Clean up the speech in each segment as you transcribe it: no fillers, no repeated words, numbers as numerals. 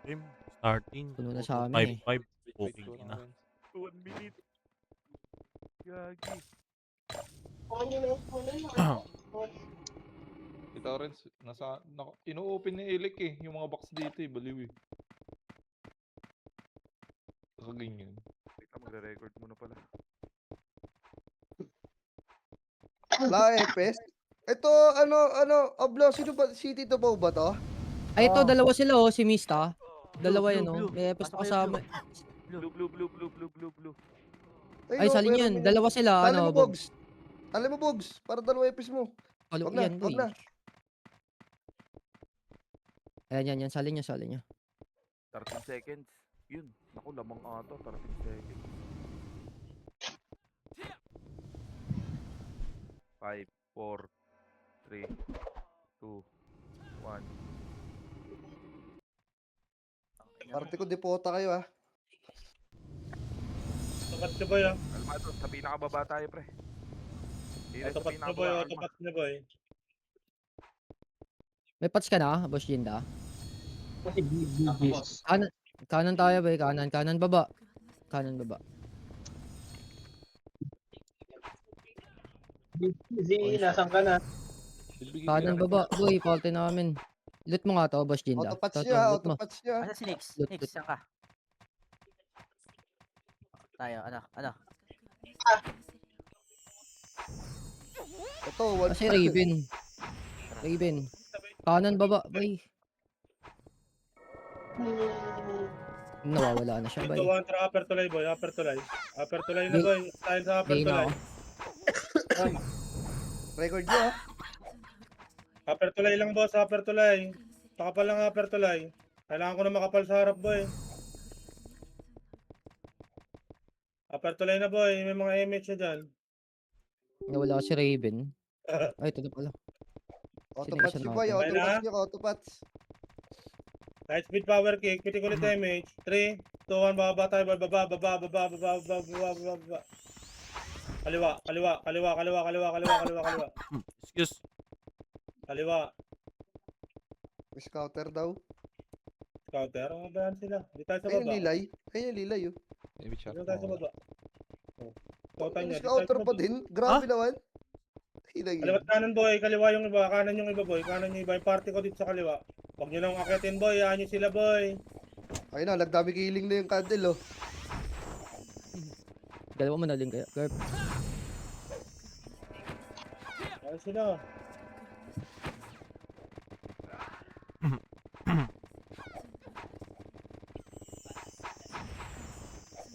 Game starting. Puno na Puro sa amin eh. 5-5. Wait Pokeng ko ina. lang. 1 minute. Gagi. Ito rin, ino-open ni Elec eh, yung mga box dito eh, baliw eh. Nakaganyan. Teka, magre-record muna pala. Wala Epes. Ito, Oblo, sino ba, City to ba to? Ay ito, Oo. dalawa sila oh, si Mista. Dalawa Blue, yan blue, oh. blue. May epes na Pasok kayo, kasama. Blue. Ay, no, salin pero yan. may- Dalawa sila. Tali Ano, mo, Bogs. Tali mo, Bogs. Para dalawa Epes mo. Follow Wag na, yan, wag boy. na. Ayan, yan. Salin niya. 13 seconds. Yun. Naku, lamang ata. 13 seconds. 5, 4, 3, 2, 1. Parte ko, depota kayo ah. Tapat niyo boy ah. Almado, sa pinakababa tayo, pre. Dito sa Tapat niyo boy, pinakababa, Alma. tapat niyo boy. May patch ka na, Boss Jinda? Boss. Kanan tayo, boy. Kanan baba. Kanan baba. Busy, nasan ka na? Bibigyan Kanan kita. baba, boy. Falte namin. Loot mo nga to, Boss Jinda. Autopatch To, niya, loot mo. autopatch niya. Ano si Nix? Lut, Nix, lut. saan ka? Tayo, ano? Ito, one Kasi Raven. Kanan baba, boy. Nawawala na siya, Ito boy. one tara upper tulay boy, upper tulay. Upper tulay na Di- boy, style sa upper Di na tulay. ako. Record niyo ah. Upper tulay lang boss, upper tulay. Pakapal lang upper tulay. Kailangan ko na makapal sa harap boy. Upper tulay na boy, may mga MH na dyan. Nawala si Raven. Ay, ito na pala. Autopatch Sinisa niyo boy, natin. autopatch Kaya niyo, autopatch. Light speed power kick, pitik ulit MH. 3, 2, 1, bababa tayo boy, baba. Kaliwa. Excuse. Kaliwa. May scouter daw. Counter, ano ba yan sila? Di tayo sa Ayun yung baba. lilay. Ayun yung lilay oh. Maybe chat Di tayo sa mo. baba. Kautan May niya, di tayo scouter sa pa baba. din. Grabe naman. Hilag yun. Kaliwat kanan boy, kaliwa yung iba, kanan yung iba boy, kanan yung iba, yung party ko dito sa kaliwa. Huwag nyo nang akitin boy, yan nyo sila boy. Ayun na, nagdami kiling na yung candle oh. Dalawa mo na din kaya. Garp. Yan sila.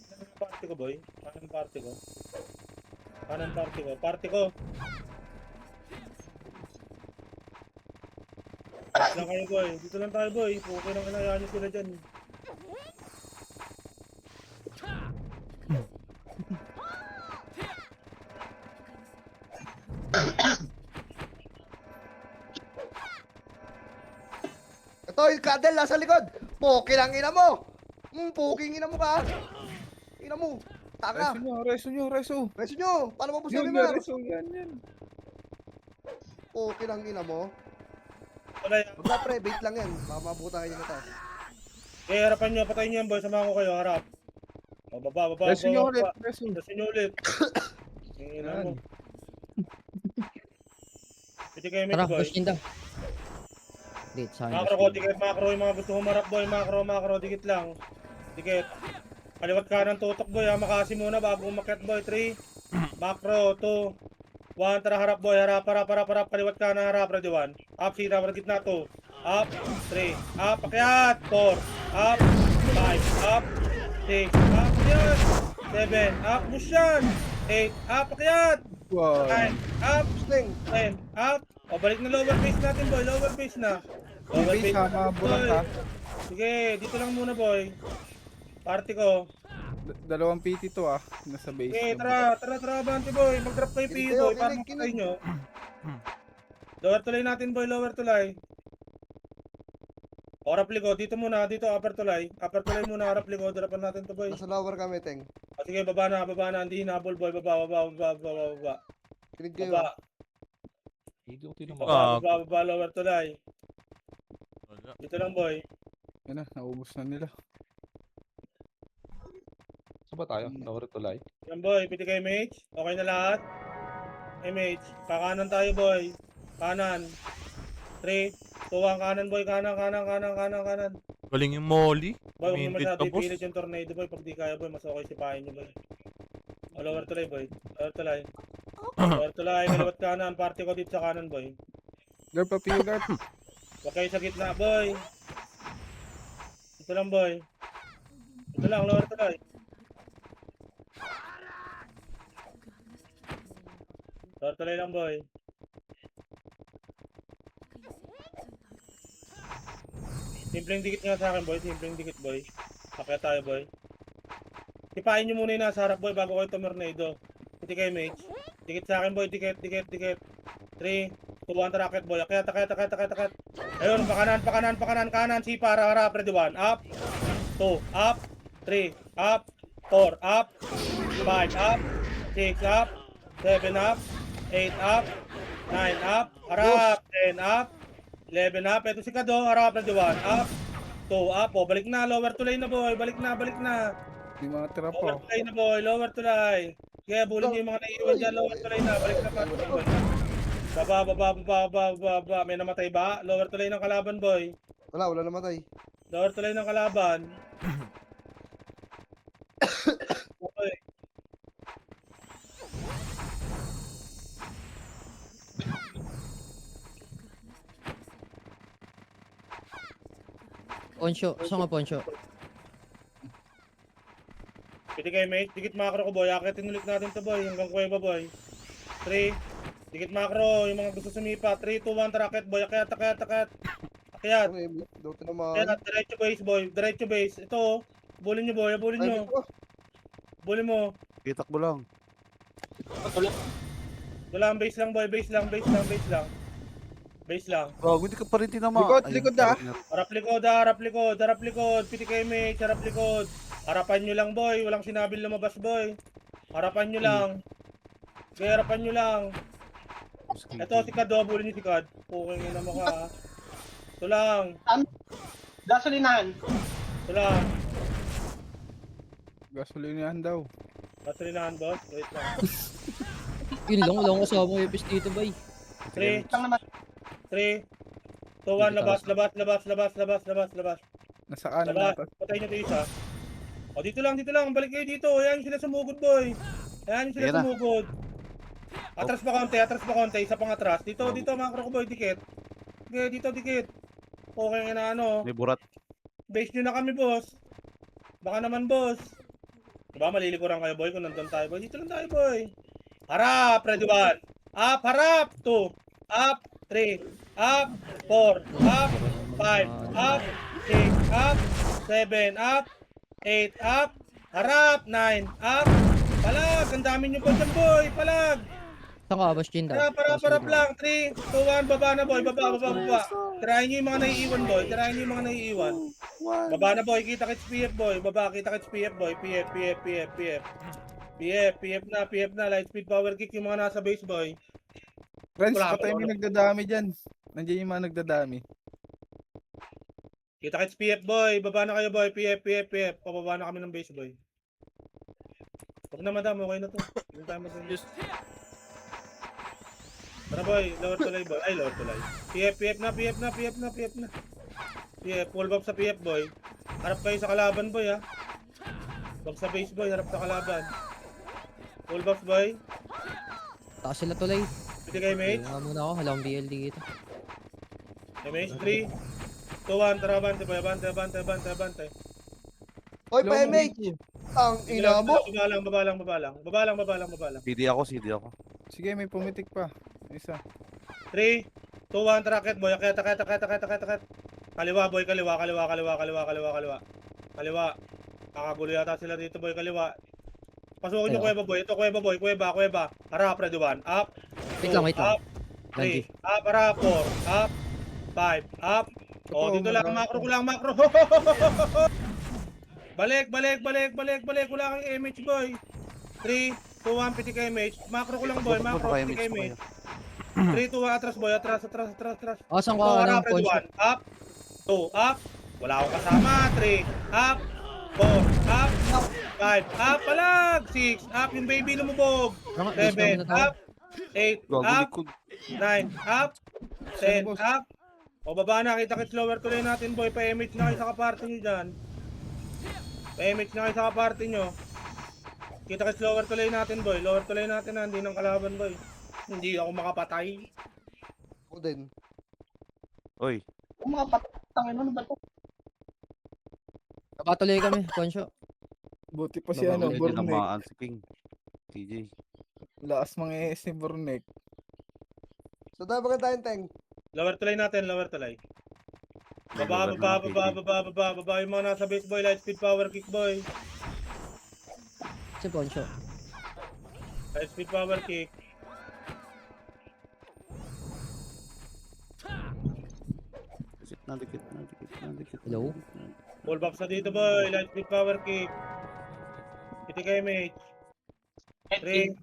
Kanan party ko boy, kanan party ko. Party ko. Dito lang kayo boy, dito lang tayo boy, okay lang kailangan nyo sila dyan. Ito yung candle nasa likod. Poki lang ina mo. Poking ina mo ka. Ina mo. Taka. Reso nyo. Reso nyo. Paano mo po sabi mo? Yan. Poki lang ina mo. Wala, Wag na pre, bait lang yan. Mamabuta kayo na taas. eh harapan nyo, patayin nyo yan boy, samahan ko kayo, harap. O, baba. Reso nyo ulit. Reso nyo ulit. Ina mo. Pwede kayo Tara, may boy. Boss Jinda. Dito sa akin, Macro Boss ko, Jinda. dikit macro yung mga gusto humarap boy, macro, dikit lang. Dikit. Kaliwat kanan tutok boy, ha, makasi muna bago umakyat boy, 3, macro, 2, 1, tara harap boy, harap, kaliwat kanan, harap, ready 1, up, sira, gitna 2, up, 3, up, akyat, 4, up, 5, up, 6, up, akyat, 7, up, push yan, 8, up, akyat, 9, up, Sling. 10, up, o balik na lower base natin boy, lower base na. Lower base na boy. Sige, dito lang muna boy. Party ko. Dalawang PT to ah, nasa base. Sige, lang. tara, Banti boy. Mag-drop kayo Kinig PU kayo, boy, para kinig, makatay kinig. nyo. Lower tulay natin boy, lower tulay. O, harap likod, dito muna, dito upper tulay. Upper tulay muna, harap likod, harapan natin to boy. Nasa lower kami, Teng. O, sige, baba na, hindi hinabol boy, baba. Kinig kayo. Baba, Hindi ko tinamay. baba, lower tulay. Wala. Dito lang boy. Yan na, naubos na nila. Saan ba tayo? Lower tulay. Yan boy, piti kay Mage. Okay na lahat? Hey Mage, kakanan tayo boy. Kanan. 3, 2, 1, kanan boy, kanan. Galing yung Molly. Boy, huwag nyo Minted masyado ka, boss. ipilit yung tornado boy. Pag di kaya boy, mas okay sipahin nyo boy. O, lower tulay boy. Lower tulay. Lower tulay, kaliwat kanan. Party ko dito sa kanan boy. Guard, papiyo guard. Huwag kayo sa gitna boy. Ito lang boy. Ito lang, lower tulay. Lower tulay lang boy. Simpleng dikit nga sa akin boy, simpleng dikit boy. Akya tayo boy. Sipain nyo muna yung nasa harap boy bago kayo tumornado. Hindi kayo mage. Dikit sa akin boy, dikit. 3, 2, 1, racket boy. Akyat. Ayun, pakanan. Sipa, harap, ready 1. Up. 2, up. 3, up. 4, up. 5, up. 6, up. 7, up. 8, up. 9, up. Harap. 10, up. 11 up. Ito si Kado. Harap, ready 1. Up. 2, up. O, balik na. Lower tulay na boy. Balik na. Di mga tira Lower po. tulay na boy. Lower tulay. Kaya bulin niyo yung mga naiiwan dyan. Lower tulay na. Balik na pa. Baba. May namatay ba? Lower tulay ng kalaban boy. Wala namatay. Lower tulay ng kalaban. Okay. Ponsyo. Saan nga Ponsyo? Pwede kayo mate. Dikit macro ko boy. Akitin ulit natin to boy. Hanggang kuweba boy. 3. Dikit macro. Yung mga gusto sumipa. 3, 2, 1. Racket boy. Akyat. Akyat. Okay, Dota naman. Akyat. Diretso base boy. Diretso base. Ito. Bulin nyo boy. Bulin Ay, nyo. dito. Bulin mo. Itakbo lang. Wala ang base lang boy. Base lang. Bago, hindi ka pa rin tinama. Likod na. Harap likod. Piti kayo mate. Harap likod. Harapan nyo lang boy. Walang sinabing lumabas boy. Harapan nyo lang. Okay, harapan nyo lang. Ito si Kado. Bulin nyo si Kad. Okay nga naman ka. Ito lang. Gasolinahan. Ito lang. Gasolinahan daw. Patrinahan boss. Wait lang. Yun lang, wala akong kasama yung EPS dito, bay. 3, Lang naman. 3, 2, 1, labas. Nasa kanan Labas. na. Patay nyo ito isa. O dito lang. Balik kayo dito. Ayan sila sumugod boy. Ayan sila Ayan na. sumugod. Atras pa konti. Isa pang atras. Dito, macro ko boy. Dikit. Okay, dito, dikit. Okay nga na ano. May burat. Base nyo na kami boss. Baka naman boss. Diba malilikuran kayo boy kung nandun tayo boy. Dito lang tayo boy. Harap, ready 1. Up, harap. 2. Up, 3. Up, 4. Up, 5. Up, 6. Up, 7. Up, 8. Up, harap, 9. Up, palag. Ang dami nyo po dyan boy. Palag. Saan ka, Boss Jin daw? Harap lang. 3, 2, 1. Baba na boy. Baba. Tirahin nyo yung mga naiiwan boy. Baba na boy. Kita kits PF boy. Baba. Kita kits PF boy. PF na. Light speed power kick yung mga nasa base boy. Friends, Wala, patay wala. may nagdadami dyan. Nandiyan yung mga nagdadami. Kita kits PF boy. Baba na kayo boy. PF. Pababa na kami ng base boy. Huwag na madam. Okay na to. Hindi tayo madam. Tara boy. Lower tulay boy. Ay lower tulay. PF na. Pull back sa PF boy. Harap kayo sa kalaban boy ha. Huwag sa base boy. Harap sa kalaban. Pull back boy. Taas sila tulay. Pwede kayo mate. Nga muna ako, wala akong BLD dito. MH 3, 2, 1, tara bante boy, bante. Hoy, pa-MH! Ang ina mo! Baba lang. CD ako. Sige, may pumitik pa. Isa. 3, 2, 1, racket boy, akyat. Kaliwa boy, kaliwa. Kakagulo yata sila dito boy, kaliwa. Pasukin nyo kuweba boy, ito kuweba. Harap, ready 1, up. Wait lang. Up, 3, up, harap, 4, up, 5, up. O, dito lang, macro ko lang. Balik. Wala kang MH boy. 3, 2, 1, piti ka MH. Macro ko lang boy, piti ka MH. 3, 2, 1, atras boy, atras. Asan ka, So, harap, Ponsyo? ready 1, up, 2, up, Wala akong kasama. 3, up. 4, up. 5, up. Palag. 6, up. Yung baby lumubog. 7, up. 8, up. 9, up. 10, up. O baba na, kita-kits lower tuloy natin boy. Pa-image na kayo sa kaparty nyo dyan. Pa-image na kayo sa kaparty nyo. Kita-kits lower tuloy natin boy. Lower tuloy natin na, hindi ng kalaban boy. Hindi ako makapatay. Ako din. Oy, Ang mga patangin, ano ba to? Napatuloy kami, Konsyo. Buti pa si ano, hindi Bornek. tinamaan si King. TJ. Lakas mga si Bornek. So, dapat ka tayong teng. Lower tulay natin, lower tulay. Baba, baba, baba, baba, baba, baba. Yung mga nasa base boy, light speed power kick boy. Si Konsyo. Light speed power kick. Dikit na. Hello? Full box na dito boy, light speed power kick. Iti kayo mate. 3.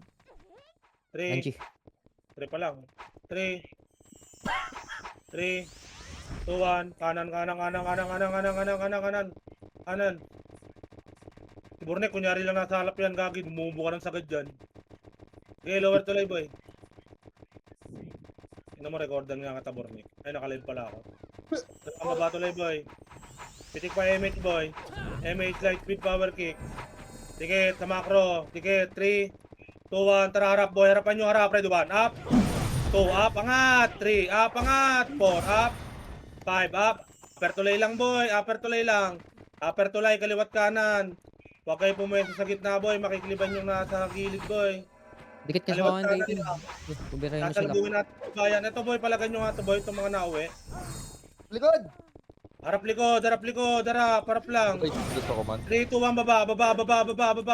3. Angie. 3 pa lang. 3. 3. 2, 1. Kanan. Kanan. Si Bornek, kunyari lang nasa halap yan, gagi. Bumubo ka ng sagad dyan. Okay, lower tulay boy. Ino mo, recordan nga kita Bornek. Ay, nakalive pala ako. Ang baba tulay boy. Pitik pa MH boy. MH light speed power kick. Tikit sa macro. Tikit 3, 2, 1. Tara harap boy. Harapan nyo harap. Ready 1. Up. 2 up. Angat. 3 up. Angat. 4 up. 5 up. Upper tulay lang boy. Upper tulay lang. Upper tulay. Kaliwat kanan. Huwag kayo pumwesto sa gitna boy. Makikiliban yung nasa gilid boy. Dikit ka sa Kaliwat mga kanan baby. nila. Kubirahin mo sila. Sasalubungin natin yung bayan. Ito boy. Palagan nyo nga ito boy. Itong mga nauwi. Likod! Harap likod. Harap lang. 3, 2, 1. Baba.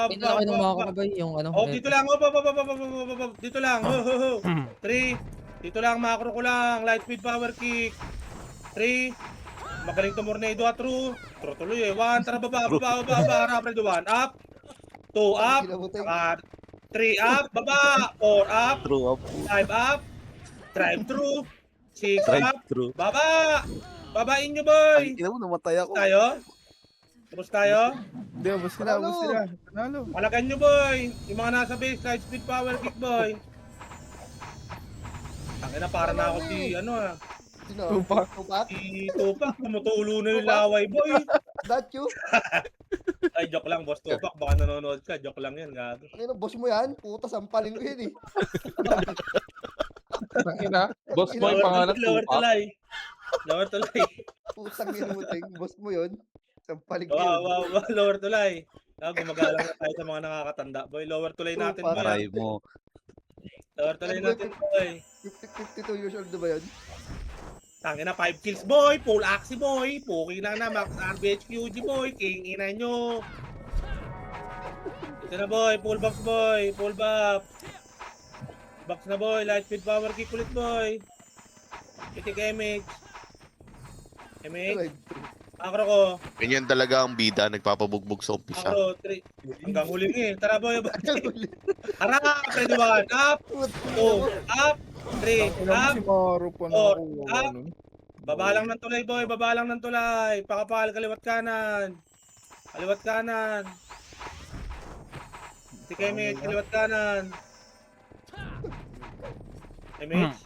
Hindi na kayo ng mga kabay, yung ano. Oh, dito lang. Dito lang. 3. Dito lang, macro ko lang. Light speed power kick. 3. Magaling to Mornado at true. True tuloy eh. 1. Tara, baba. Harap, ready 1. Up. 2 up. Kinabuteng. 3 up. Baba. 4 up. True up. 5 up. Drive through. 6 up. True. Baba. Babain nyo, boy. Ina mo, namatay ako. Tayo? Tapos tayo? Hindi, ubos sila. Panalo. Palagan nyo, boy. Yung mga nasa base, light speed power kick, boy. Tangina, para na ako si, ano ah. Sino? Tupac. Tupac? Si Tupac, tumutulo na yung laway, boy. That you? Ay, joke lang, boss Tupac. Baka nanonood ka, joke lang yan, gago. Ano, boss mo yan? Puta, sampalin ko yun eh. Boss mo yung pangalan Lower Tupac. tulay. Lower tulay. Putang ina mo, teng. Boss mo yun. Sampalin ko Wow, yun. lower tulay. Gumagalang na tayo sa mga nakakatanda. Boy, lower tulay natin, Tupac. boy. Aray mo. Lower tulay natin, boy. 52 years old na ba yun? Tangina, 5 kills, boy. Full axi, boy. Puki lang na, max RBHQG, boy. King ina nyo. Ito na, boy. Full box, boy. Full box. Box na, boy. Light speed power kick ulit, boy. Pitik image. Image. Akro ko. Ganyan talaga ang bida, nagpapabugbog sa umpisa. Akro, 3. Hanggang huling eh. Tara, boy. Harap. Ready 1. Up. 2. Up. 3. Up. Si Maro pa Four, nakuha. up. Baba lang ng tulay, boy. Baba lang ng tulay. Pakapal, kaliwat kanan. Kaliwat kanan. Tika image, kaliwat kanan. Image.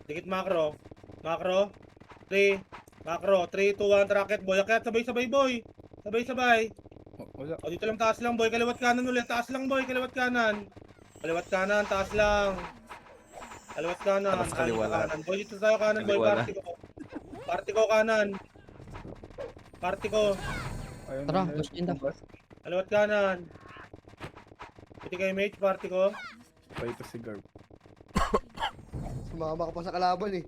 Dikit macro. Macro. 3. Macro. 3, 2, 1. Racket, boy. Akit, sabay-sabay, boy. Sabay-sabay. Wala. O, dito lang taas lang, boy. Kaliwat kanan ulit. Taas lang, boy. Kaliwat kanan. Kaliwat kanan, taas lang. Kaliwat kanan. Tapos kaliwa Dito lang. kanan. Boy, dito tayo kanan, boy. Kaliwa Party ko. Party ko kanan. Party ko. Ayun Tara, na, push in na. Kaliwat kanan. Piti kayo, mate. Party ko. Ito si Garb. Sumama ka pa sa kalaban eh.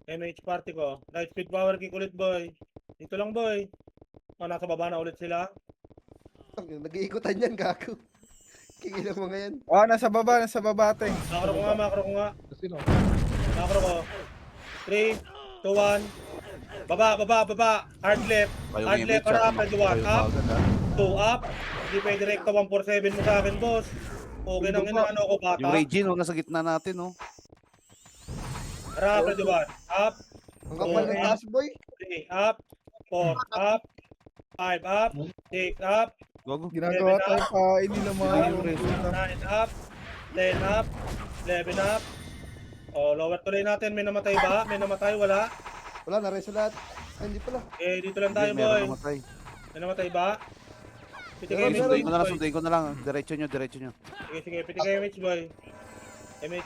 MH party ko. Light speed power kick ulit, boy. Dito lang, boy. O, nasa baba na ulit sila. Nag-iikutan yan, gago. Kingin mo ngayon. Nasa baba ate. Macro ko nga, macro ko nga. Macro ko. 3, 2, 1. Baba. Hard left. Hard left, harap. Ready 1. Up. 2 up. Hindi pwede direkta 147 mo sa akin, boss. Okay nang inaano ko, bata. Yung Regine, oh, nasa gitna natin, oh. Harap, ready 1. Up. Ang kapal ng taas, boy. 3, up. 4 up, 5 up, 6 up, Gogo. Ginagawa tayo kain nila mga Ayun, puta. 9 up, 10 up, 11 up. Oh, lower tuloy natin. May namatay ba? May namatay? Wala? Wala, na-reso lahat. Ay, hindi pala. Eh, dito lang tayo, Hindi, boy. meron namatay. May namatay ba? Pitigay Meron, image, meron. boy. Sunduin ko na lang. Diretso nyo. Sige, sige. Pitigay image, boy. Image.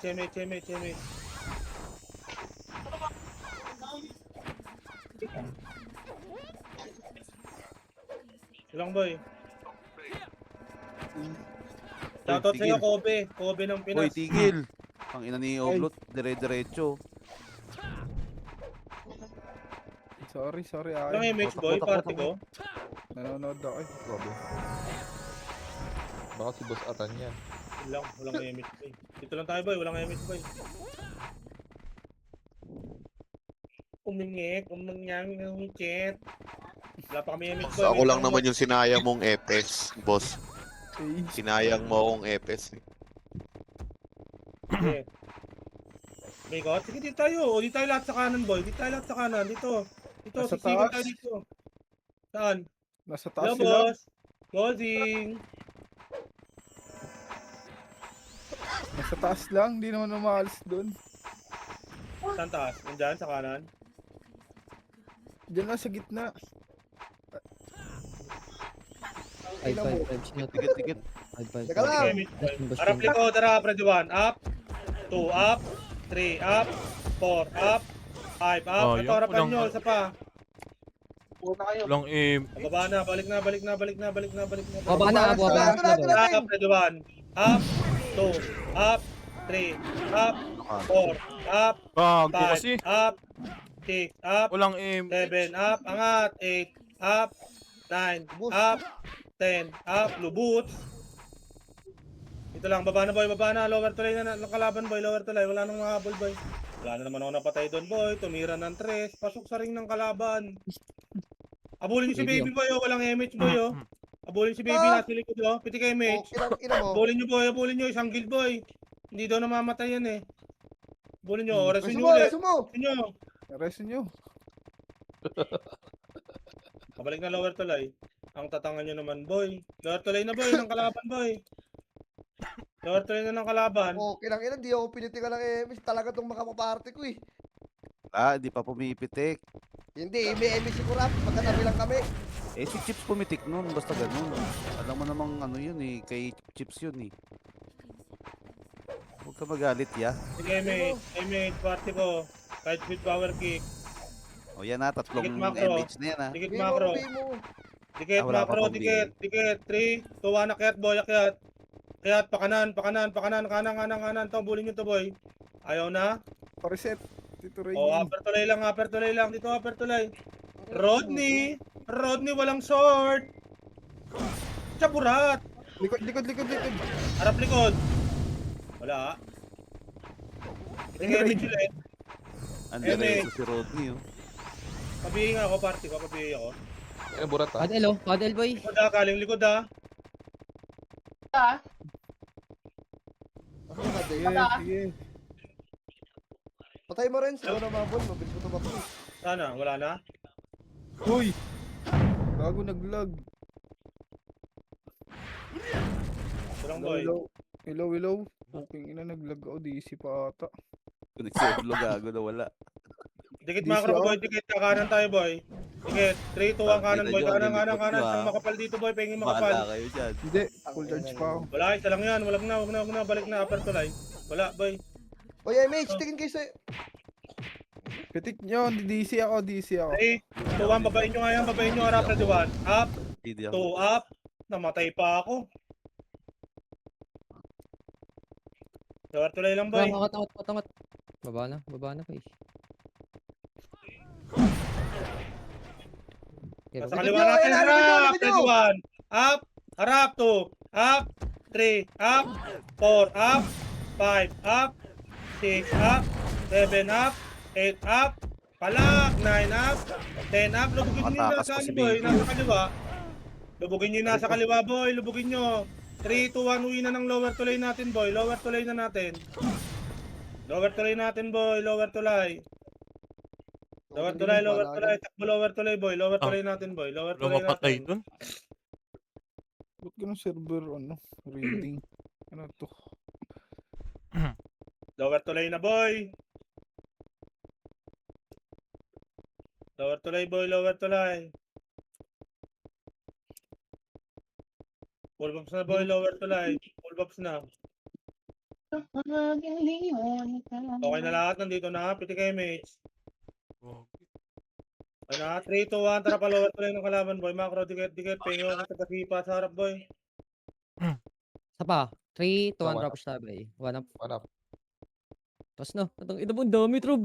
Lang, boy. Shoutout sa'yo, tigil. Kobe. Kobe ng Boy, Pinas. tigil. Ang ina ni Oblot. Diretso. Sorry. Lang Ay, image, boy. Party ko. nanonood ako eh. Grabe. Baka si Boss Atan yan. Walang image, boy. Dito lang tayo, boy. Walang image, boy. Umingit. Wala pa kami image, boy. Ako Wait lang naman yung sinayang mong epes, boss. Eh, Sinayang mo akong epes. Sige. May got? Sige, dito tayo. O, dito tayo lahat sa kanan, boy. Dito tayo lahat sa kanan. Dito. Dito, Nasa sisigil taas? tayo dito. Saan? nasa Hello, taas sila. boss. Bossing. Nasa taas lang, di naman umaalis doon. Saan taas? Nandyan, sa kanan. Diyan lang sa gitna. 5-5-5 sinot. Tikit. 5-5-5. Teka lang. Harap likod, harap. Ready 1. Up. 2 up. 3 up. 4 up. 5 up. Oh, Ito, yung harapan kulang- nyo. Isa pa. Puta kayo. Walang aim. Baba na. Balik na. Baba na, Ito natin. Up. Ready 1. Up. 2 up. 3 up. 4 up. Bago 5 kasi. up. 6 up. Walang aim. 7 up. Angat. 8 up. 9 Boost. up. 10 up. Lubot. Ito lang. Baba na, boy. Baba na. Lower tuloy na ng kalaban, boy. Lower tuloy. Wala nang mga boy. Wala na naman ako napatay doon, boy. Tumira ng 3. Pasok sa ring ng kalaban. Abulin niyo si Baby, baby, boy. Oh. Walang image, boy. Oh. Abulin si baby. Ah! Nasa likod, oh. Piti kay image. Okay, ina mo. Abulin niyo, boy. Abulin niyo. Isang guild, boy. Hindi daw namamatay yan, eh. Abulin niyo. Oras Reso niyo mo, ulit. reso mo. Reso niyo. Reso nyo. Pabalik na lower tulay. Ang tatangan nyo naman, boy. Lower tulay na, boy. Ng kalaban, boy. Lower tulay na ng kalaban. Okay lang ina, di ako pinitigan ng MS. Talaga tong makapaparte ko eh. Di pa pumipitik. Hindi, may MS ko rap. Magkatabi lang kami. Eh, si Chips pumitik nun. Basta ganun. Alam mo namang ano yun eh. Kay Chips yun eh. Huwag ka magalit, ya. Sige, mate, party ko. Kahit with power kick. O yan na, tatlong Dikit macro. MH na yan ha. Dikit Bimo, macro. bimo. Dikit Wala pa macro, pang dikit. 3, 2, 1, akyat, boy, akyat. Akyat, pakanan. Kanan. To, bulin nyo to, boy. Ayaw na. Pa-reset. Tito Ray. O, upper tulay lang. Dito, upper tulay. Rodney, walang sword. Chaburat. Likod. Harap likod. Wala. Sige, image ulit. Ang MH. diretso si Rodney oh. Pabihing ako, party ko. Pabihing ako. Eh, burat ah. Paddle boy. Likod ha, kaling likod ha. Ah, Ano ka, Day? Sige. Patay mo rin. Sigaw na mabol. Mabilis ko tumakbo. Sana, wala na. Uy! Bago nag-lag. Ito lang, boy. Hello. Puking ina, nag-lag ako. DC pa ata. Kung nagsiulo gago na wala. Dikit Di macro, siya. boy. Dikit ka, kanan tayo, boy. Dikit. 3, 2, 1, kanan, boy. Kanan. Ah. Ang makapal dito, boy. Penging Mahala makapal. kayo dyan. Hindi, full charge pa ako. Wala, isa lang yan. Wag na. Balik na, upper tulay. Wala, boy. Oy, MH, tingin kayo sa... Pitik nyo, DC ako. 3, 2, 1, babayin nyo nga yan. Babayin nyo, harap, ready 1. Up, Hindi 2, ako. up. Namatay pa ako. Lower tulay lang, boy. Angat. Baba na boy. Nasa Likod kaliwa nyo, natin, ayan, harap, likod nyo. ready 1. Up, harap, 2, up, 3, up, 4, up, 5, up, 6, up, 7, up, 8, up, palak, 9 up, 10 up, lubugin nyo yung Matakas nasa pa si boy, Baby. nasa kaliwa. Lubugin nyo yung nasa kaliwa, boy, lubugin nyo. 3, 2, 1, uwi na ng lower tulay natin, boy, lower tulay na natin. Lower tulay natin, boy, lower tulay. Lower Hindi tulay, mo lower pala tulay. Takbo lower tulay, boy. Lower Ah. tulay natin, boy. Lower Wala tulay mapatay natin. dun. Ba't ganun server, reading? Ano to? Lower tulay na, boy. Lower tulay, boy. Lower tulay. Full box na, boy. Lower tulay. Full box na. Okay na lahat. Nandito na. Piti kayo, mates. Okay na. 3, 2, 1. Tara pa, lower tulay ng kalaban, boy. Macro, dikit. Pengo ka sa kasipa sa harap, boy. Isa pa. 3, 2, 1 One drop stab eh. 1 up. One up. Tapos na. Atang ina mo, ang dami, Trob.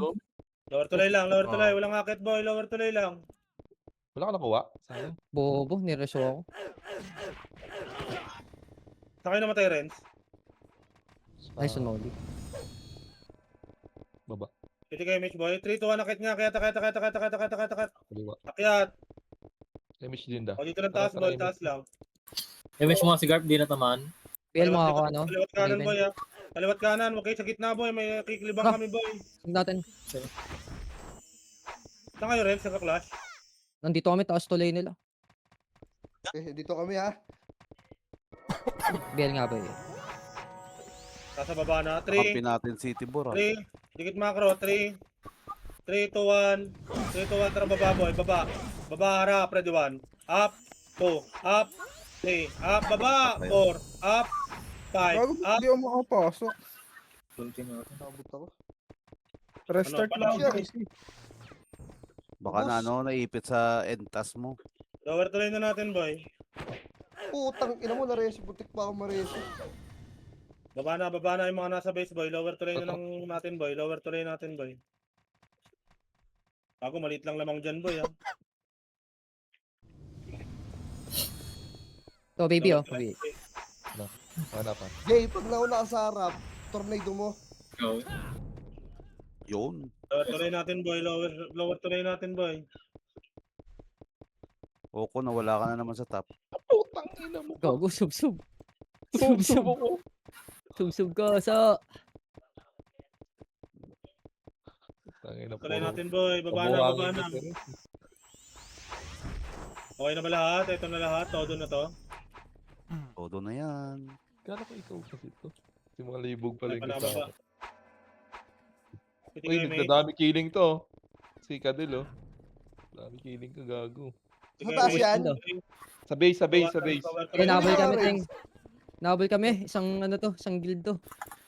Lower tulay lang. Lower Ah. tulay. Walang akit, boy. Lower tulay lang. Wala ka nakuha? Sayang. Bobo, nireso ako. Sa kayo namatay, Renz. Nice on Molly. Baba. Piti kayo, mates, boy. 3, 2, 1. Akit nga. Kayat. Kaliwa. Akyat. Image din da. O, dito lang taas, boy. Taas lang. Image mo si Garp, di natamaan. BL mo Kaliwat- ako, ano? Kaliwat kanan, Raven. boy, ah. Kaliwat kanan. Huwag kayo sa gitna, boy. May kiklibang Ah. kami, boy. Huwag natin. Saan kayo, Renz? Naka-clash? Nandito kami, taas tuloy nila. Dito kami ha. BL nga ba eh. Nasa baba na. 3, Kampi natin City Bor. 3. Dikit macro. 3, 2, 1. 3, 2, 1. Tara, baba, boy. Baba. Baba, harap. Ready, 1. Up. 2. Up. 3. Up. Baba. 4. Up. 5. Bago Up. hindi ako makapasok. Nakabot ako. Restart Ano, lang. paano? Kasi. Baka na naipit sa entas mo. Lower tuloy na natin, boy. Putang ina mo, naresi. Butik pa ako maresi. Baba na yung mga nasa base, boy. Lower tuloy na lang natin, boy. Lower tuloy natin, boy. Ako, maliit lang lamang dyan, boy, ah. So, baby, oh. Lower tuloy. Baby. One up. Jay, pag nauna ka sa harap, tornado mo. Yun. Lower tuloy natin, boy. Lower tuloy natin, boy. Oko, nawala ka na naman sa top. Putang ina mo. Gago, sub-sub. Sub ako. Sub-sub ka sa... Tangina po. Tuloy natin, boy. Baba na. Okay na ba lahat? Ito na lahat. Todo na to. Todo na yan. Kala ko ikaw kasi ito. Si mga libog pala yung Panababa. kasama. Piti Uy, kayo, mate. nagdadami killing to. Si Kadil, oh. Dami killing ka, gago. Piti Sa kayo, taas mate. yan? Sa base, sa base, sa Lower base. tuloy Eh, na nabal Ano kami, nangyari? Teng. Nabal kami. Isang ano to, isang guild to.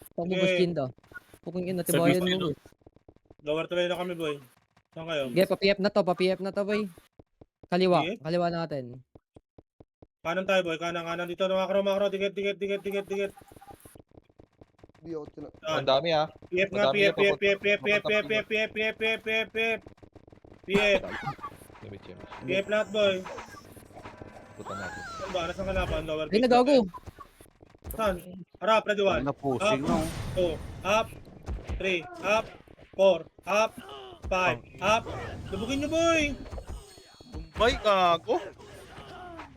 Isang Sige. bubos guild to. Puking ina, tibayan mo. Lower tuloy na kami, boy. Saan kayo? Sige, pa-PF na to, boy. Kaliwa, Sige. kaliwa natin. Kanan tayo, boy. Kanan. Dito na macro. Dikit. Di ako tina... Ang dami, ah. PF nga, Madami PF. Image. PF lahat, boy. Puta natin. Saan ba? Nasaan ka laban? Lower Ay, base nagago. natin. Saan? Harap, ready, 1. Na pushing, no? 2, up, 3, up, 4, up, 5, up. Lubugin nyo, boy! Boy, gago.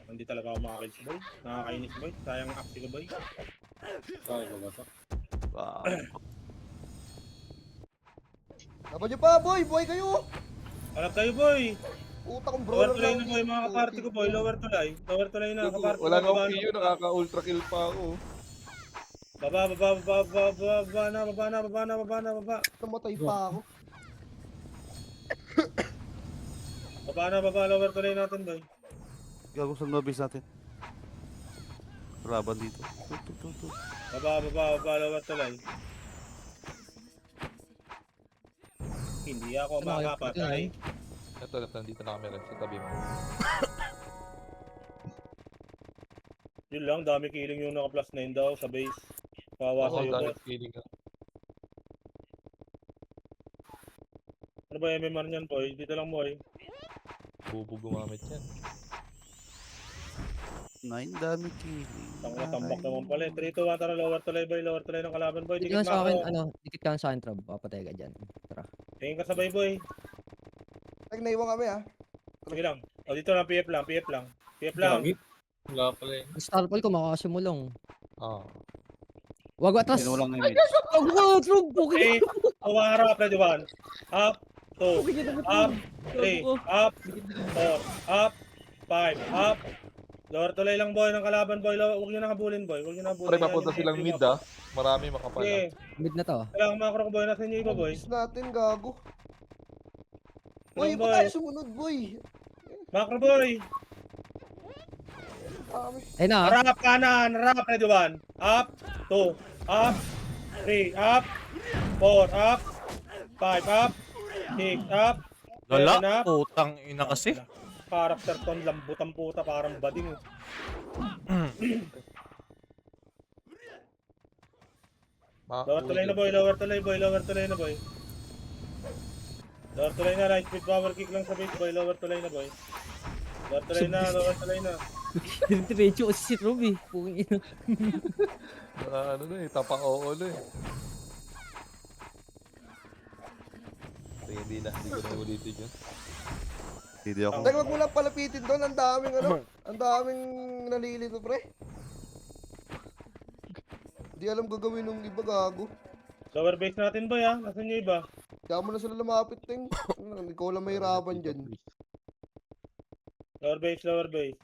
Hindi talaga ako makakill si boy. Nakakainis, boy. Sayang aksi ko, boy. Wow. Laban nyo pa, boy! Boy kayo! Harap tayo, boy! Puta kong Lower brawler tulay lang. na, boy, mga kaparty ko, boy. Lower tulay. Lower tulay na, kaparty ko. Wala nga baba akong na. PU, nakaka-ultra kill pa ako. Baba na. Namatay pa ako. Baba, lower tulay natin, boy. Gago sa nobis natin. Laban dito. Tut. Baba, lower tulay. Hindi ako Ano kayo? makapatay. Ito, nandito na kami rin sa tabi mo. Yun lang, dami killing yung naka plus 9 daw sa base. Kawawa Oo, sa'yo, dami boss. killing ka. Ano ba MMR niyan, boy? Dito lang, boy. Bubo gumamit yan. Nine dami killing. Tambak naman pala. 3, 2, 1, tara, lower tulay, boy. Lower tulay ng kalaban, boy. Dikit Dikit ka sa akin, macro. ano, dikit ka sa akin, Trob. Papatay ka dyan. Tara. Tingin ka sabay, boy. Tag naiwan kami ha. Sige lang. O, dito lang, PF lang. PF lang. Wala pala eh. Starfall ko, makasimulong. Ah. Wag atras. Sino lang image? Wag mo, Trob. Puking. 3, 2, 1, harap, ready, 1. Up, 2, up, 3, up, 4, up, 5, up. Lower tuloy lang boy ng kalaban boy. Huwag nyo na habulin boy. Huwag nyo na habulin. Pre, Yan papunta yung silang entry mid mo. ah. Marami makapala. Sige. Mid na to. Kailangan macro ko boy. Nasaan yung iba boy? Pabilis natin, gago. Boy, Anong ba't boy? tayo sumunod, boy? Macro boy. Dami. Ayun na. Harap kanan. Harap. Ready 1. Up. 2. Up. 3. Up. 4. Up. 5. Up. 6. Up. 7 Lala, up. putang ina kasi. Character ton, lambutang puta, parang bading. Lower tuloy na boy, lower tuloy boy, lower tuloy na boy. Lower tuloy na, right speed power kick lang sa base boy, lower tuloy na boy. Lower tuloy na, lower tuloy na. Diretso kasi si Ruby. Pungin ina. Ano na eh, tapang oo na eh. Hindi ko na ulitin yun. Hindi ako. Teka, wag mo lang palapitin doon. Ang daming ano. Ang daming nalilito, pre. Di alam gagawin nung iba, gago. Lower base natin boy ha, nasan yung iba? Kaya mo na sila lumapit, ting. Ikaw lang mahirapan dyan. Lower base, lower base.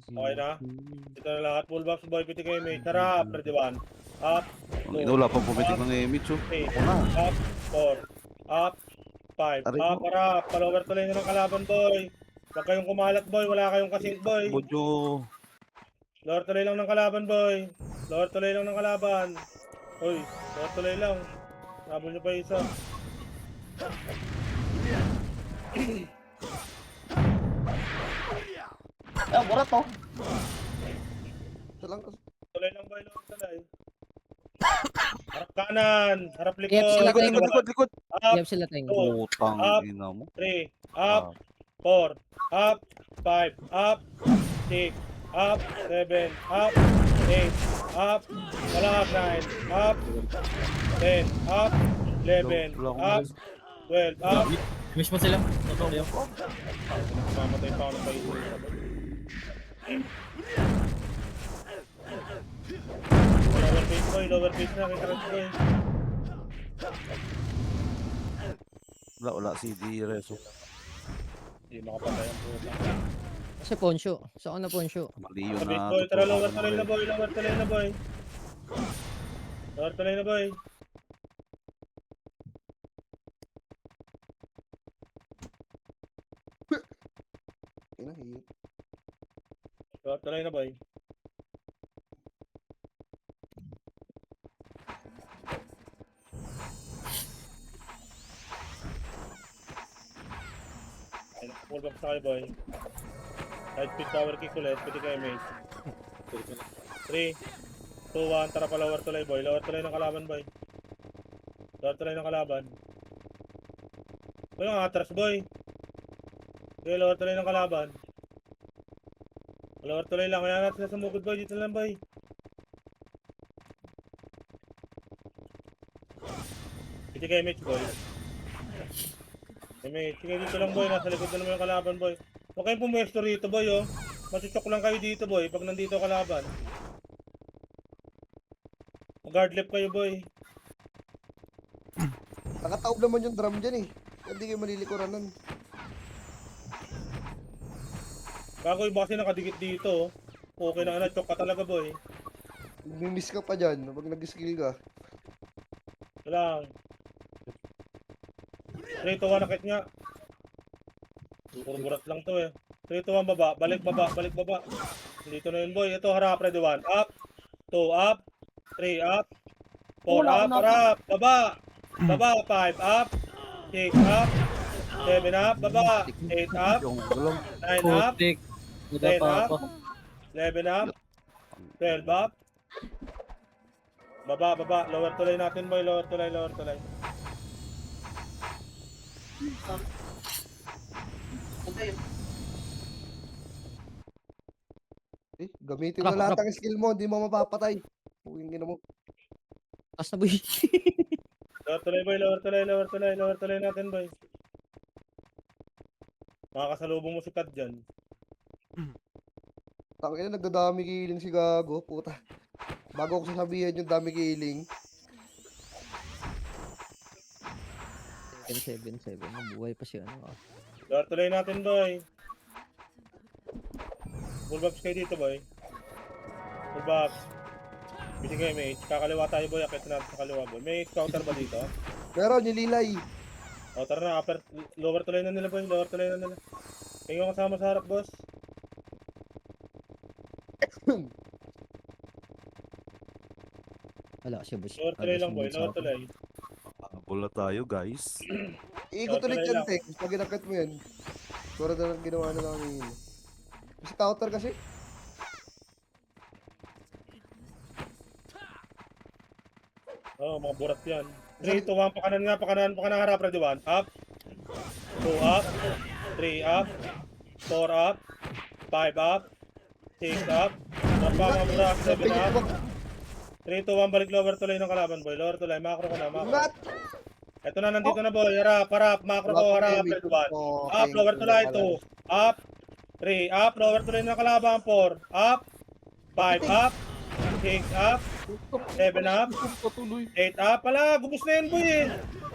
Okay na? Ito na lahat, full box boy, piti kayo mate. Harap, ready 1. Up, Ang inula pang pumitik ng image oh. 3, Ako na. up, 4, up, 5, Aray up, mo. harap, palover tuloy na ng kalaban boy. Huwag kayong kumalat boy, wala kayong kasing boy. Bodyo. Lower tuloy lang ng kalaban boy. Lower tuloy lang ng kalaban. Uy, lower tuloy lang. Nabol nyo pa isa. Ah, burat to. Ito lang kasi. Tuloy lang boy, lower tuloy. Harap kanan, harap likod. Yep, sila Likod, likod, likod. Up, Yep sila tayo. 2, Putang Up. ina mo. 3, up, 4, up, 5, up, 6, up, 7, up, 8, up, wala 9, up, 10, up, 11, up, 12, up. Miss mo sila. Ito, Leo. Mamatay pa ako ng paisa. Lower base boy, lower base na, kay Trans boy. Wala si D Reso. Hindi makapatay ang puta. Kasi Ponsyo. Saan na Ponsyo? Mali yun Sa base na. boy, tara tutukan lower ko tuloy na na boy, lower tuloy na boy. Lower tuloy na boy. Inahit. Lower tuloy na boy. Ayun, full box na kayo boy. High speed power kick ulit, pwede kayo mate. 3, 2, 1, tara pa lower tuloy boy. Lower tuloy ng kalaban boy. Lower tuloy ng kalaban. Boy, ang atras boy. Okay, lower tuloy ng kalaban. Lower tuloy lang, kaya natin sa mukod boy. Dito lang boy. Pwede kayo mate boy. Mate, sige dito lang boy. Nasa likod na naman yung kalaban boy. Huwag kayong pumwesto rito boy oh. Matuchok lang kayo dito boy pag nandito kalaban. Guard left kayo boy. Nakataob naman yung drum dyan eh. Kaya hindi kayo malilikuran nun. Bago iba kasi nakadikit dito oh. Okay na chok ka talaga boy. Mimiss ka pa dyan pag nag-skill ka. Ito lang. 3 to 1 nakit nga. Puro burat lang to eh. 3 to 1 baba. Balik baba. Balik baba. Dito na yun boy. Ito harap ready 1. Up. 2 up. 3 up. 4 up. Harap. Baba. Baba. 5 up. 6 up. 7 up. Baba. 8 up. Yung gulong. 9 up. Putik. Wala 10 pa up. ako. 11 up. 12 up. Baba. Baba. Lower tuloy natin boy. Lower tuloy. Lower tuloy. Eh, gamitin mo lahat ng skill mo. Hindi mo mapapatay. Huwing ina mo. Taas na boy. Lower tuloy boy, lower tuloy, lower tuloy, lower tuloy natin boy. Makakasalubong mo si Kad dyan. Tangina, nagdadami kiling si Gago. Puta. Bago ko sasabihin yung dami kiling. 10-7-7. Mabuhay pa siya. Ano, ah. Lower tuloy natin, boy. Full box kayo dito, boy. Full box. Binigay, mate. Kakaliwa tayo, boy. Akit natin sa kaliwa, boy. May scouter ba dito? Meron, nililay. O, tara na. Lower tuloy na nila, boy. Lower tuloy na nila. Tingin ko kasama sa harap, boss. Wala siya, boss. Lower tuloy lang, boy. Lower tuloy. Bula tayo, guys. Iikot Okay ulit lang. yan, Tek. Pag inakit mo yan. Siguro na lang ginawa na namin yun. Kasi counter kasi. Oo, mga burat yan. 3, 2, 1. Pakanan nga, pakanan harap. Ready, 1. Up. 2 up. 3 up. 4 up. 5 up. 6 up. Napa, mga burak. 7 up. 3, 2, 1. Balik lower tuloy ng kalaban, boy. Lower tuloy. Macro ka na, macro. Ingat! Ito na, nandito na, boy. Harap. Macro ko, harap. Ready, 1. Up, lower tuloy. 2. Up. 3 up. Lower tuloy ng kalaban. 4 up. 5 up. 6 up. 7 up. 8 up. Pala, gubos na yun, boy eh.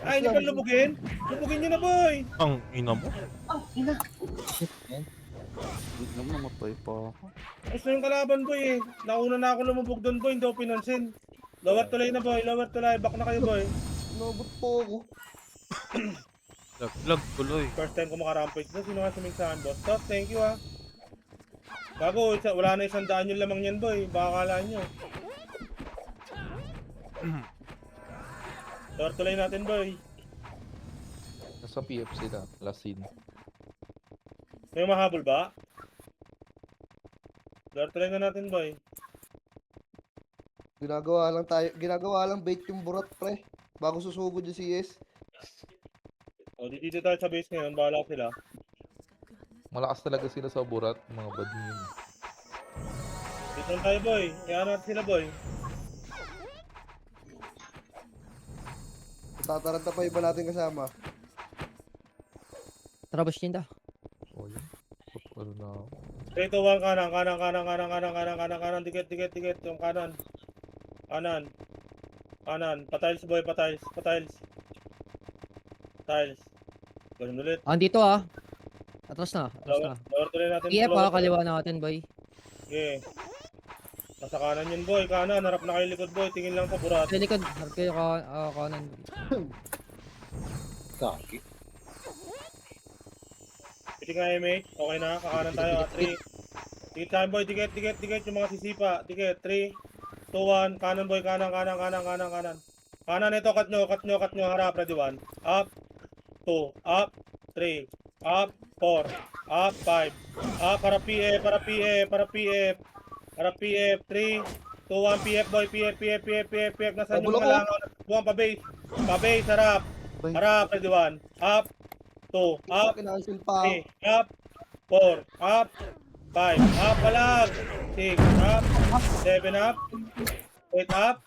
Ay, hindi pa lubugin. Lubugin nyo na, boy. Ang ina mo. Hindi naman namatay pa ako. Gusto yung kalaban, boy eh. Nauna na ako lumubog doon, boy. Hindi ako pinansin. Lower tuloy na, boy. Lower tuloy. Back na kayo, boy. Nobot po ako. Lag tuloy. First time ko makarampage na. Sino nga sumingsahan, boss? Top, thank you, ha. Bago, wala na 100 yung lamang yan, boy. Baka kalaan nyo. Lower tuloy natin, boy. Nasa PFC na, last scene. May mahabol ba? Lower tuloy na natin, boy. Ginagawa lang bait yung burat, pre. Bago susugod yung CS. O, dito tayo sa base ngayon. Bahala sila. Malakas talaga sila sa burat, mga bad yun. Dito lang tayo, boy. Kaya natin sila, boy. Tataranta pa iba natin kasama. Tara, boss, Jinda. O yun. Ano na ako. 3, 2, 1, kanan. Dikit. Yung kanan. Kanan. Patiles, boy. Patiles. Ganun ulit. Ah, dito ah. Atras na. Lower tuloy natin. PF lower ah, kaliwa natin, boy. Okay. Nasa kanan yun, boy. Kanan. Harap na kayo likod, boy. Tingin lang pa, burat. Sa likod, harap kayo kanan. Piti nga, mate. Okay na. Kakanan tayo. 3. Dikit tayo, boy. Dikit. Yung mga sisipa. Dikit. 3, 2, 1. Kanan, boy. Kanan. Kanan ito. Cut nyo. Harap. Ready, 1. Up. 2. Up. 3. Up. 4. Up. 5. Up. Para PF. Harap PF. 3, 2, 1. PF, boy. PF. Nasaan yung Tablo mga ko. langaw? Buwang pa-base. Harap. Ready, 1. Up. 2. Up. Kinancel pa. 3, up, 4, up, 5, up, palag, 6, up, 7, up, 8, up,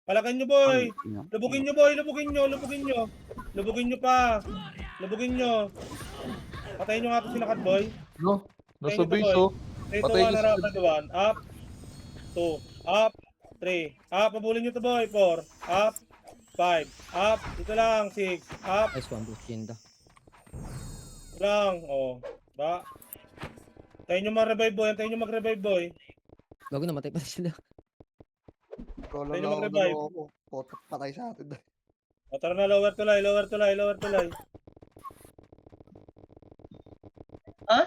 palagan nyo, boy, lubugin nyo, boy, lubugin nyo pa, patayin nyo nga ito sinakat, boy, No, nasa Ayun ito, base boy. oh. 3, 2, Patay 1, nyo harap, sila. 1, up, 2, up, 3, up, pabulin nyo to, boy, 4, up, 5, up, dito lang, 6, up, Nice one, boss, Jinda. lang, oh, ba? Tayo nyo mag-revive, boy. Bago namatay pa sila. Roller Tayo na ako mag-revive. ako. Potok patay sa atin. O, tara na, lower tulay. Ha?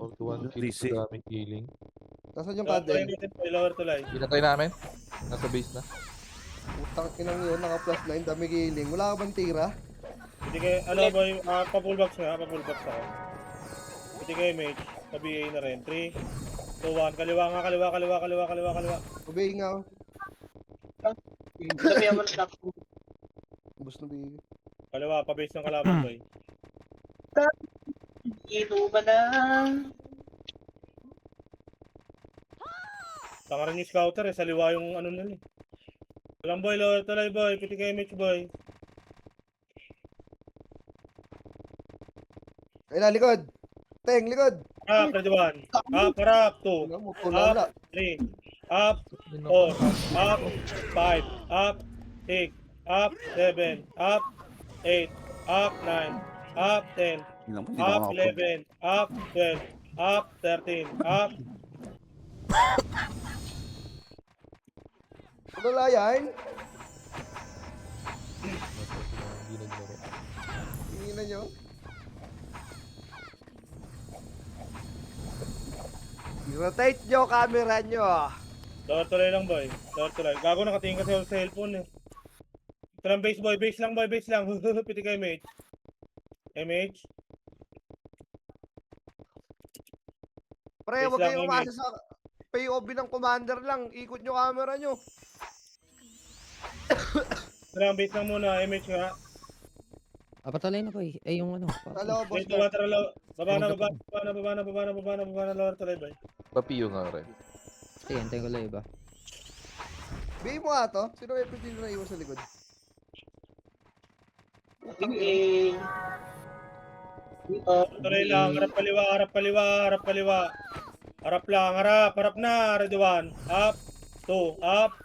41 kills DC. sa daming killing. Nasaan yung Lower tulay kadel? natin, boy, lower tulay. Pinatay namin. Nasa base na. Utang inang yun, naka plus 9, dami giling. Wala ka bang tira? Hindi kayo, boy, pa-full box ako. Hindi kayo, mage. Pa-BA na rin. 3, 2, 1, kaliwa. Ubay nga. Sabihan mo na ako. Bus na bigay. Kaliwa, pa-base ng kalaban, boy. Ito ba na? Tanga rin yung scouter, sa liwa yung ano nila eh. Walang, boy, lower tulay, boy. Piti kayo, mage, boy. Ay na, likod! Teng, likod! Up, ready, 1. Up, harap, 2. Wala mo, tulala. 3, up, 4, up, 5, up, 6, up 7, up 8, up 9, up 10, Hindi lang po, hindi na up ako 11, up 12, up 13, up. Wala yan. Tingnan nyo. I-rotate nyo camera nyo. Lower tuloy lang, boy. Lower tuloy. Gago, nakatingin kasi ako sa cellphone eh. Ito lang base, boy. Base lang, boy. Base lang. Piti ka, MH. MH. Pre, Base huwag lang, kayong MH. umasa sa POV ng commander lang. Ikot nyo camera nyo. Ito lang, base lang muna. MH nga. Patalay na ko eh. Eh, yung ano. Sa loob, boss. Dito, tara, baba na, lower tuloy, boy. Papiyo nga rin. Sige, antayin ko lang iba. Bigay mo nga to. Sino may pwede na iwan sa likod? Tingin. Dito. Tuloy lang. Harap kaliwa, harap kaliwa, harap kaliwa. Harap lang, harap na. Ready 1. Up. 2. Up.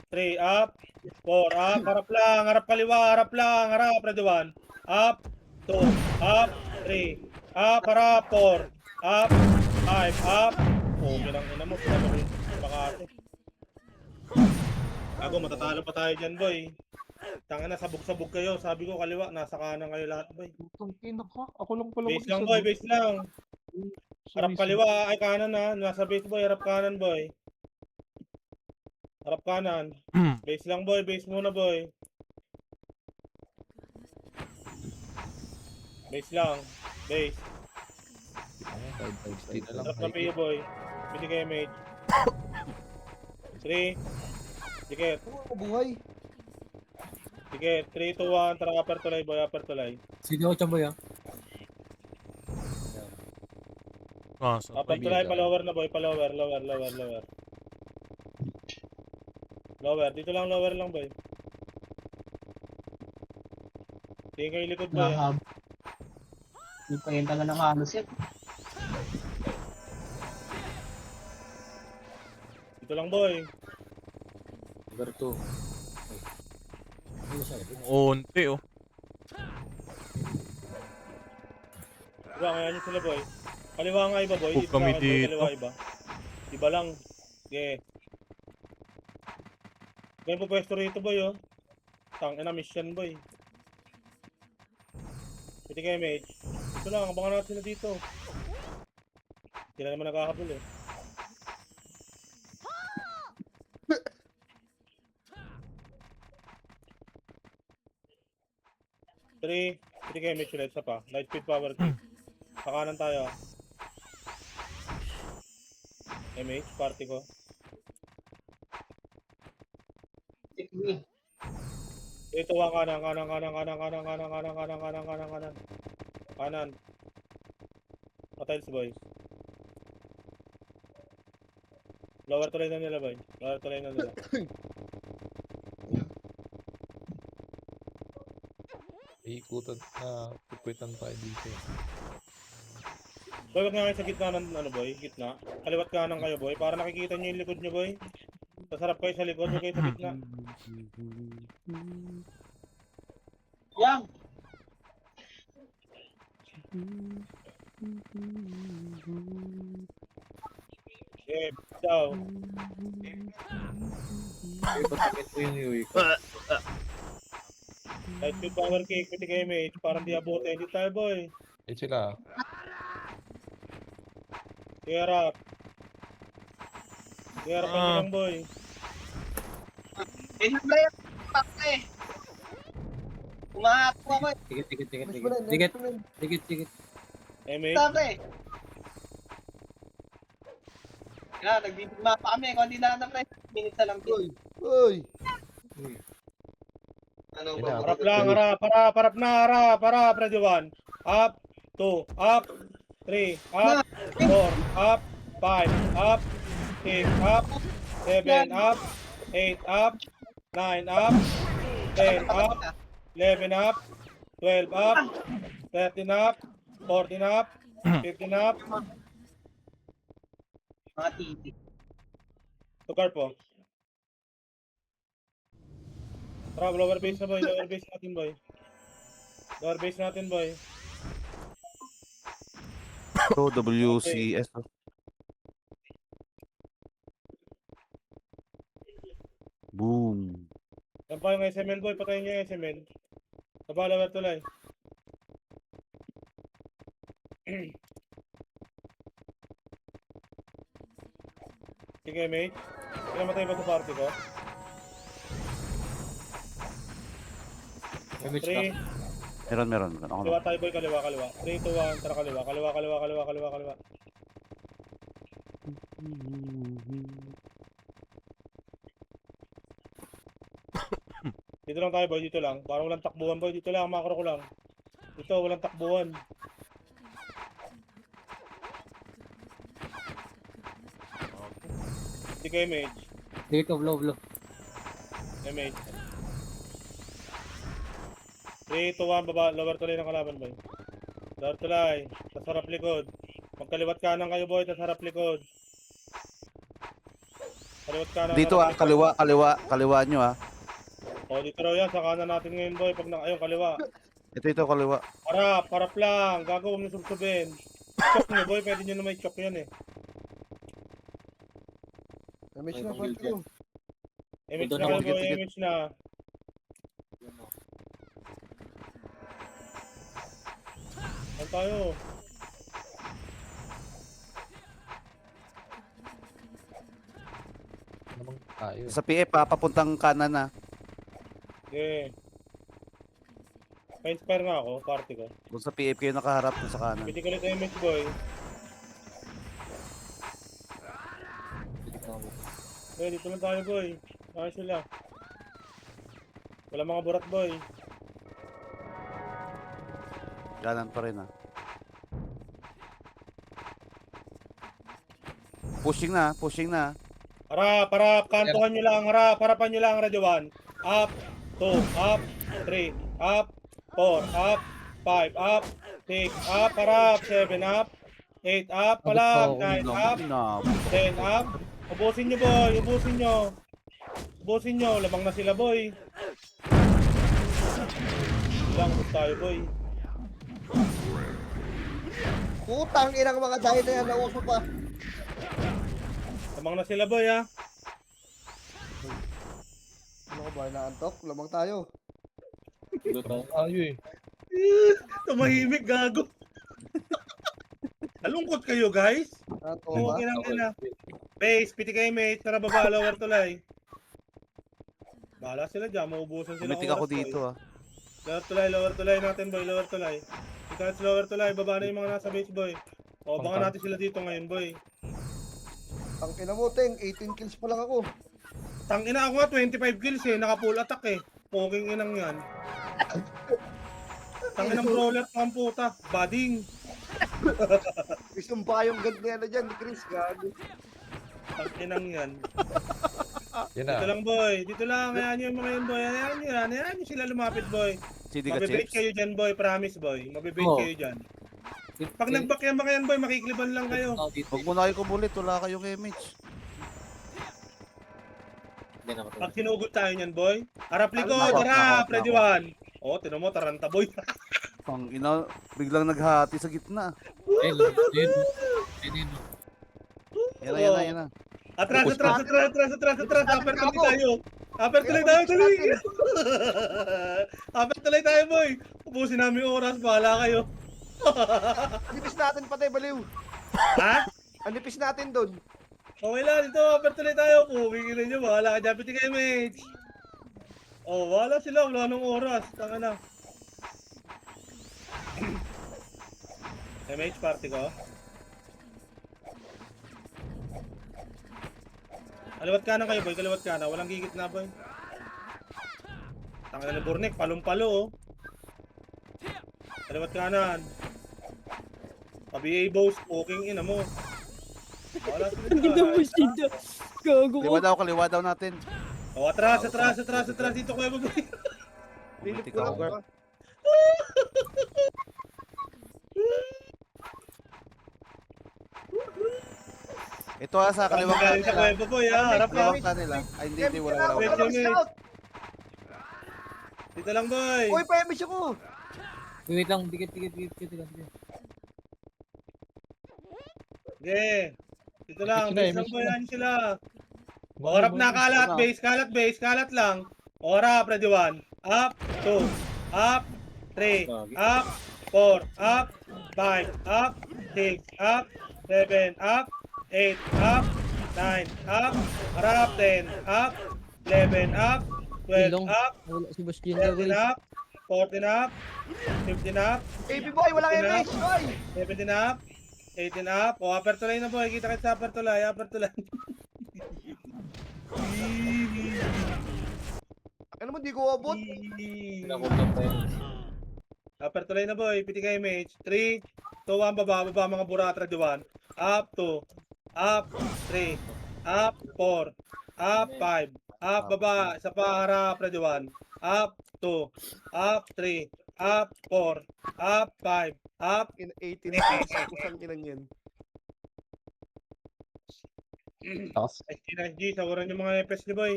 3. Up. 4. Up. Harap lang, harap kaliwa, harap lang. Harap. Ready 1. Up. 2. Up. 3. Up. Harap. 4. Up. 5. Up. Oh, bilang ina mo. Pakate. Ako, matatalo pa tayo dyan, boy. Tanga na, sabog-sabog kayo. Sabi ko, kaliwa, nasa kanan kayo lahat, boy. Tangina ka. Ako lang pala. Base lang, boy, base lang. Harap kaliwa, ay kanan na. Nasa base, boy, harap kanan, boy. Harap kanan. Base lang, boy, base muna, boy. Base lang, base. 5, 5, 5. Harap na piyo, boy. Pili kayo, mate. 3. Dikit. Ano buhay? Dikit. 3, 2, 1. Tara, upper tulay, boy, upper tulay. Sige ako, chamboy ah. Upper tulay, pa-lower na, boy. Pa-lower, lower. Lower. Dito lang, lower lang, boy. Tingin kayo likod, boy. Nakahab. Hindi pa yun talaga ng halos yan. Dito lang, boy. Number 2. Unti oh. Diba, ngayon nyo sila, boy. Kaliwa nga iba, boy. Huwag kami sa akin, boy, dito. Kaliwa iba. Iba lang. Sige. Ganyan po pwesto rito, boy, oh. Tangina, mission, boy. Pwede kayo, mate. Ito lang, abangan natin sila dito. Sila naman nakakabul, eh. Three. Pwede kayo, mate, sila. Isa pa. Light speed power kick. Pakanan tayo. MH, party ko. Sige. Ito ang kanan. Kanan. Patiles, boy. Lower tuloy na nila, boy. Lower tuloy na nila. Ikutan na. Pupwitan tayo dito. Boy, wag nga kayo sa gitna ng ano, boy. Gitna. Kaliwat kanan kayo, boy. Para nakikita nyo yung likod nyo, boy. Sasarap kayo sa likod. Huwag kayo sa gitna. Yang. Okay, daw. Ipatangit ko yung Yui ko. Light speed power kick. Pwede kayo, mate. Parang di abote. Hindi tayo, boy. Eh sila. Kiyarap. Kiyarap ang ilang, boy. Eh, nabra yan. Pakte. Umahapo ako eh. Tikit. MH. Sabi. Yan, nagbibigma pa kami. Kung hindi na pre. Minutes na lang. Uy! Ano Ina. Harap lang, harap. Ready 1. Up. 2. Up. 3. Up. 4. Up. 5. Up. 6. Up. 7. Up. 8. Up. 9. Up. 10. Up. 11 up. 12 up. 13 up. 14 up. 15 up. Mga titi. Tukar po. Tara, lower base na boy, lower base natin boy. Lower base natin boy. So, WCS. oh. Boom. Yan pa yung SML boy, patayin niyo yung SML. Taba, lower tulay. Sige mate. Kinamatay ba sa party ko? Damage 3, ka. Meron. Ako kaliwa na. tayo boy, kaliwa. 3, 2, 1, tara kaliwa. Kaliwa. Dito lang tayo boy, dito lang. Parang walang takbuhan boy, dito lang, makro ko lang. Dito, walang takbuhan. Sige mate. Dikit ka, blow. Mate. 3, 2, 1, baba. Lower tulay ng kalaban, boy. Lower tulay. Tas harap likod. Magkaliwat kanan kayo, boy. Tas harap likod. Kaliwat kanan. Dito harap kaliwa nyo O, dito raw yan. Sa kanan natin ngayon, boy. Ayun, kaliwa. Ito kaliwa. Harap lang. Gago, huwag niyo subsubin. Chok niyo, boy. Pwede niyo na may chok yan, eh. Damage Ay, na, pang party ko. Image Doon na ako kayo, boy. dikit-dikit. Image na. Saan tayo? Namang tayo. Sa PF, papuntang kanan na. Okay. Pa-inspire nga ako, party ko. Kung sa PF kayo nakaharap sa kanan. Pwede ko ulit image, boy. Dikit na ako. Okay, dito lang tayo, boy. Ayos sila. Wala mga burat, boy. Kanan pa rin Pushing na. Harap. Kantuhan nyo lang, harap. Harapan nyo lang, Radio 1. Up, 2, up, 3, up, 4, up, 5, up, 6, up, harap, 7, up, 8, up, palang, 9, up, 10, up. Ubusin nyo, boy. Ubusin nyo. Lamang na sila, boy. Lang, ubus tayo, boy. Putang inang mga dahil na yan, nauso pa. Lamang na sila, boy, ha. Ano ko ba, naantok? Lamang tayo. Dito tayo. Tayo eh. Tumahimik, gago. Nalungkot kayo, guys. Naantok Oo, ba? kinang. Base, piti kayo, mate. Tara baba, lower tulay. Bahala sila dyan, maubusan sila. Pumitik ako dito Lower tulay natin, boy. Lower tulay. Ikaw lower tulay, baba na yung mga nasa base, boy. O, baka natin sila dito ngayon, boy. Ang ina mo, Teng. 18 kills pa lang ako. Tangina ako nga, 25 kills eh. Naka-full attack eh. Poking inang yan. Tanginang brawler pa ang puta. Bading. Isumba yung ganda yan na dyan, ni Chris. Gago. Tanginang yan. Yan Dito na. lang, boy. Dito lang. Ayan yung mga yun, boy. Ayan nyo sila lumapit, boy. CD ka Mabibait chips. kayo dyan, boy. Promise, boy. Mabibait Oo. kayo dyan. Pag nag-back yan ba kayan, boy, makikliban lang kayo. Dito. Huwag mo na kayo kumulit, wala kayong image. Hindi na ako. Pag sinugod tayo niyan, boy. Harap likod, Nakot, harap, nakot, ready one. O, tinan mo, taranta, boy. Ang ina, biglang naghati sa gitna. Ayun. Yan na. Atras. Upper tuloy tayo. Upper tuloy tayo, tuloy. Upper tuloy tayo, boy. Ubusin namin yung oras, bahala kayo. Anipis natin patay, baliw. Ha? Anipis natin doon. Okay lang, dito, upper tuloy tayo. Pumingin na nyo, bahala ka dyan. Piti kayo, mates. Oh, bahala sila, wala nung oras. Tanga na. MH party ko. Kaliwat kanan kayo, boy. Kaliwat kanan. Walang gigit na, boy. Tanga na ni Burnek. Palong-palo, oh. Kaliwat kanan. Pa-BA boss. Poking ina mo. Wala sila. Kaliwa daw natin. Oh, atras. Dito kayo, boy. Pumitik Kulang ako. pa. Ito sa kaliwang Galing sa kanila. kuwebo, boy, ha. Harap ka. Kaliwang kanila. Ay, hindi, wala. Wait, Wala wait. scout. Dito lang, boy. Uy, pa-miss ako. Wait lang, dikit lang. Sige. Dito lang, Image na, base lang, image boy. na. Ano sila? Orap na, kalat. Base, kalat lang. Orap, ready 1. Up, 2. Up, 3. Up, 4. Up, 5. Up, 6. Up, 7. Up, 8. Up, 9. Up, harap, 10. Up, 11. Up, 12. Ilong. Up, Wala si Boss Jin daw 13 guys. up, 14 up, 15 up, AB boy, walang Ina. image. Oy. 17 up, 18 up. O, upper tulay na boy. Kita kita sa upper tulay. Ano mo, di ko abot. Nakulang pa yun. Upper tulay na boy. Piti ka image. 3, 2, 1. Baba mga buratra. 1. Up, 2. Up, 3. Up, 4. Up, 5. Up, baba. Isa pa harap. Ready 1. Up, 2. Up, 3. Up, 4. Up, 5. Up, In 18. Kusang inang yan. SG, sawaran yung mga FS ni boy.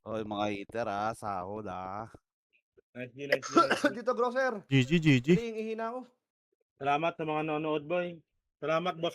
Oy, mga eater sahod Nice. Dito, Grosser. GG. Ihina ako. Salamat sa mga nanonood boy. Salamat boss